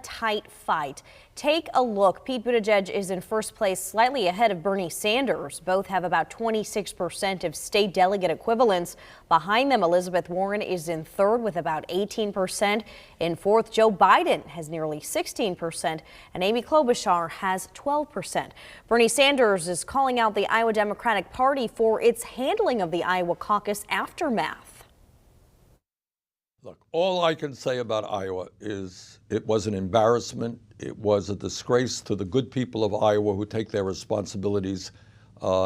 tight fight. Take a look. Pete Buttigieg is in first place, slightly ahead of Bernie Sanders. Both have about 26% of state delegate equivalents. Behind them, Elizabeth Warren is in third with about 18%. In fourth, Joe Biden has nearly 16%, and Amy Klobuchar has 12%. Bernie Sanders is calling out the Iowa Democratic Party for its handling of the Iowa caucus aftermath. Look, all I can say about Iowa is it was an embarrassment. It was a disgrace to the good people of Iowa who take their responsibilities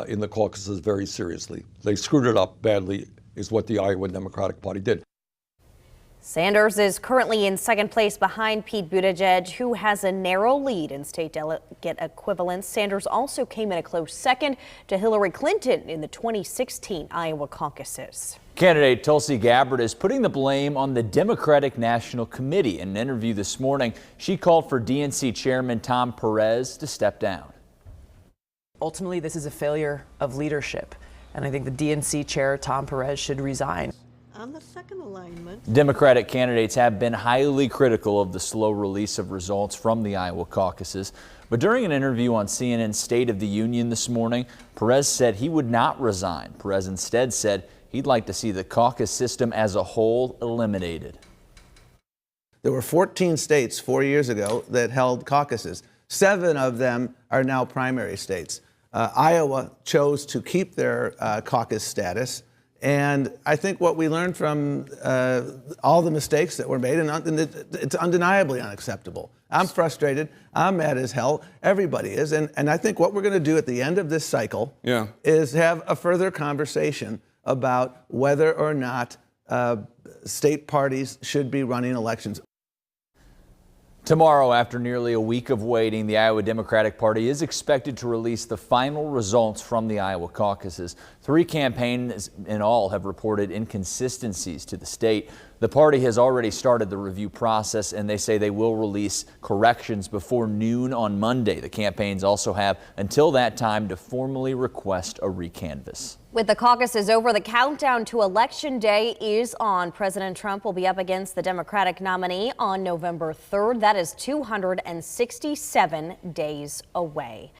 in the caucuses very seriously. They screwed it up badly, is what the Iowa Democratic Party did. Sanders is currently in second place behind Pete Buttigieg, who has a narrow lead in state delegate equivalents. Sanders also came in a close second to Hillary Clinton in the 2016 Iowa caucuses. Candidate Tulsi Gabbard is putting the blame on the Democratic National Committee. In an interview this morning, she called for DNC Chairman Tom Perez to step down. Ultimately, this is a failure of leadership, and I think the DNC chair, Tom Perez, should resign. On the second alignment, Democratic candidates have been highly critical of the slow release of results from the Iowa caucuses. But during an interview on CNN's State of the Union this morning, Perez said he would not resign. Perez instead said he'd like to see the caucus system as a whole eliminated. There were 14 states 4 years ago that held caucuses. 7 of them are now primary states. Iowa chose to keep their caucus status. And I think what we learned from all the mistakes that were made, and it's undeniably unacceptable. I'm frustrated. I'm mad as hell. Everybody is. And I think what we're going to do at the end of this cycle is have a further conversation about whether or not state parties should be running elections. Tomorrow, after nearly a week of waiting, the Iowa Democratic Party is expected to release the final results from the Iowa caucuses. 3 campaigns in all have reported inconsistencies to the state. The party has already started the review process, and they say they will release corrections before noon on Monday. The campaigns also have until that time to formally request a recanvass. With the caucuses over, the countdown to Election Day is on. President Trump will be up against the Democratic nominee on November 3rd. That is 267 days away.